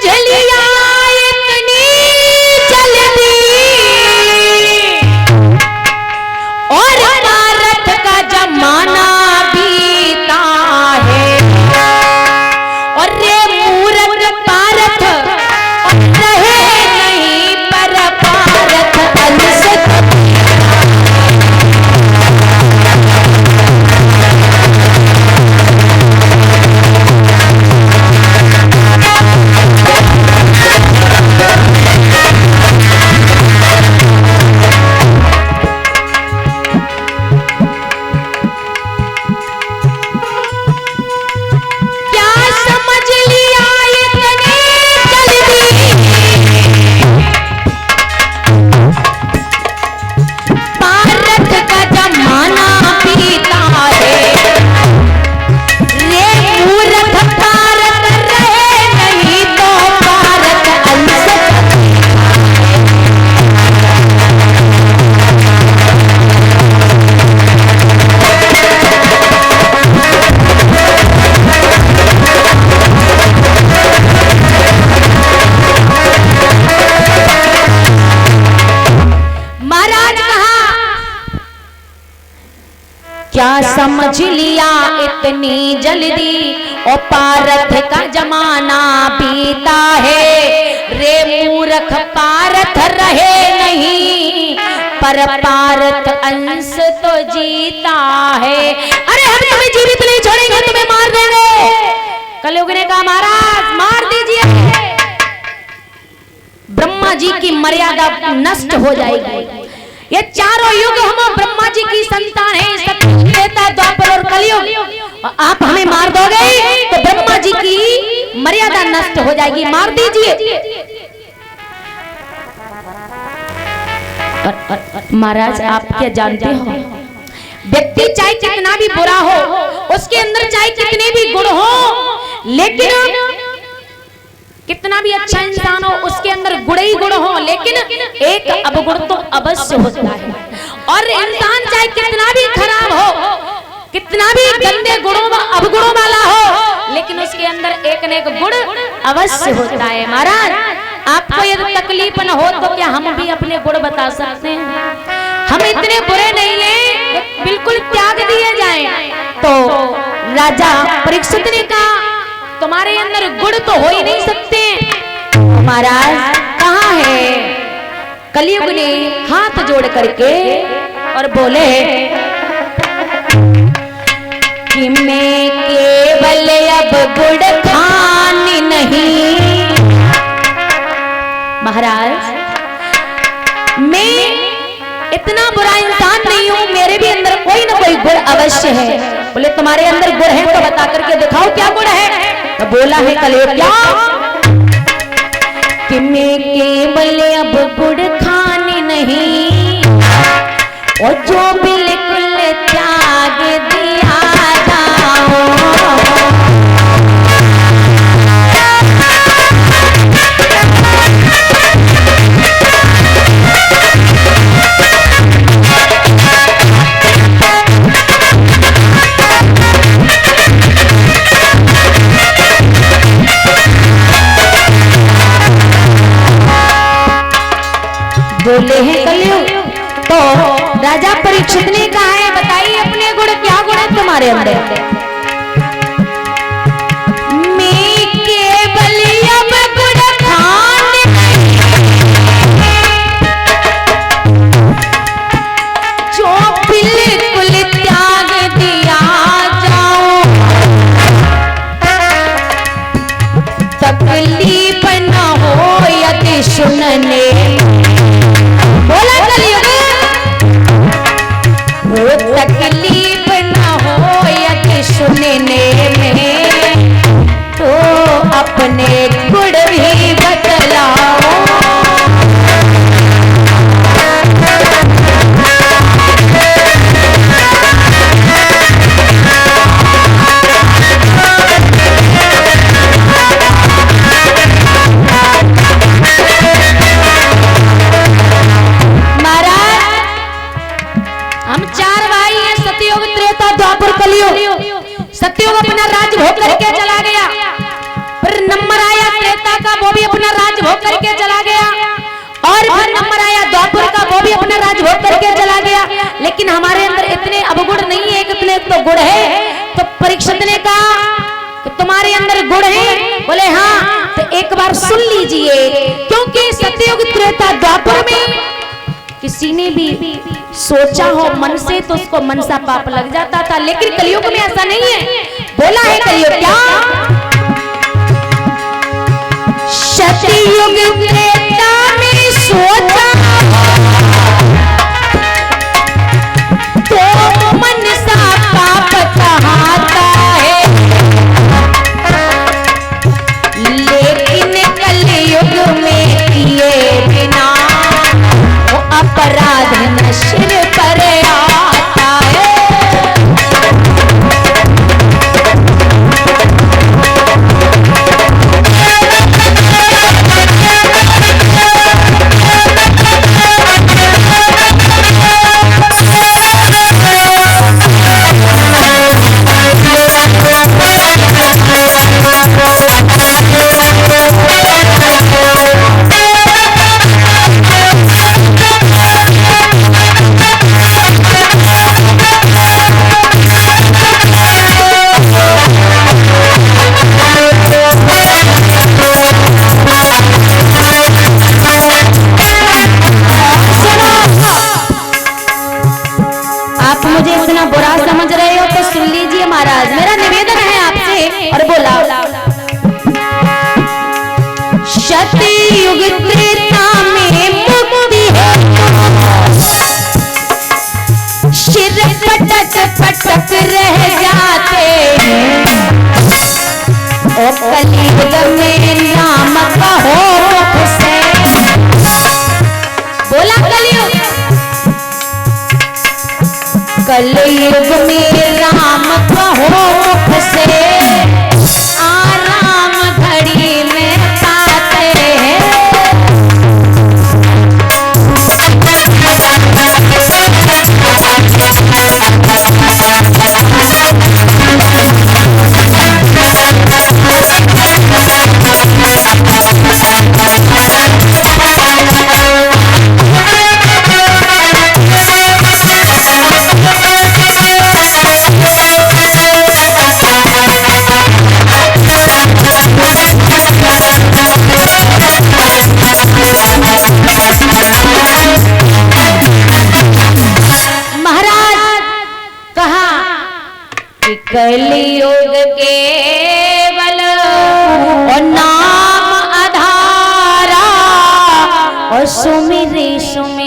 लिया इतनी जल्दी और भारत का जमाना बीता है और रे मूरत पारथ रहे नहीं पर पारथ अंश क्या समझ लिया इतनी जल्दी और पारथ का जमाना बीता है रे मूर्ख पारथ रहे नहीं पर पारथ अंश तो जीता है। अरे हम तुम्हें जीवित नहीं छोड़ेंगे, तुम्हें मार देंगे। कलयुग ने कहा महाराज मार दीजिए, ब्रह्मा जी की मर्यादा नष्ट हो जाएगी। ये चारों युग हम ब्रह्मा जी की संतान है, सत्य द्वापर और कलयुग, आप हमें मार दोगे तो ब्रह्मा जी की मर्यादा नष्ट हो जाएगी, मार दीजिए। महाराज आप क्या जानते हो, व्यक्ति चाहे कितना भी बुरा हो, उसके अंदर चाहे कितने भी गुण हो, लेकिन कितना भी अच्छा इंसान हो उसके अंदर गुण ही गुण हो, लेकिन एक अवगुण तो अवश्य होता है। और इंसान चाहे कितना भी खराब हो, कितना भी गंदे गुणों अवगुणों वाला हो, लेकिन उसके अंदर एक न एक गुण अवश्य होता है। महाराज आपको यदि तकलीफ न हो तो क्या हम भी अपने गुण बता सकते हैं? हम इतने बुरे नहीं हैं, बिल्कुल त्याग दिए जाएं। तो राजा परीक्षित ने कहा तुम्हारे अंदर गुण तो हो ही नहीं सकते। महाराज कहाँ है? कलयुग ने हाथ जोड़ करके और बोले कि मैं केवल अब गुड़ खानी नहीं। महाराज मैं इतना बुरा इंसान नहीं हूं, मेरे भी अंदर कोई ना कोई गुण अवश्य है। बोले तुम्हारे अंदर गुण है तो बता करके दिखाओ क्या गुण है। तो बोला है कलयुग क्या कि मैं केवल अब गुड़ खाने नहीं और जो बिल्कुल त्याग दिया जाओ। बोले हैं कलयुग। तो राजा परीक्षित ने कहा है बताइए अपने गुण, क्या गुण है तुम्हारे अंदर? मैं केवल अब गुड़ खाने जो बिल्कुल त्याग दिया जाओ। तकलीफ न हो यदि सुनने, बोला कलयुग वो तकलीफ न हो यदि सुनने में तो अपने गुण भी बतलाओ। सत्ययुग अपना राज भोग करके चला गया, फिर नंबर आया त्रेता का, गुण है। तो परीक्षित ने कहा कि तुम्हारे अंदर गुण है? बोले हाँ। तो एक बार सुन लीजिए, क्योंकि सतयुग त्रेता द्वापर में किसी ने भी सोचा हो मन से तो उसको मनसा पाप लग जाता था, लेकिन कलयुग में ऐसा नहीं है। बोला है कलयुग क्या? सतयुग त्रेता में सोचा तो मनसा पाप कहाता है, लेकिन कलयुग में किए बिना वो अपराध न सिर पर आता है। मुझे इतना बुरा समझ रहे हो तो सुन लीजिए महाराज, मेरा निवेदन है आपसे। और बोला सतयुग त्रेता में मुक्ति है, सिर पटक पटक रह जाते हैं, और कलयुग में नाम कहो मुख से। बोला कलयुग, कलयुग में राम कहो मुख से, आराम घड़ी में पाते हैं। कलयुग केवल और नाम आधारा, और सुमिरे सुमिरे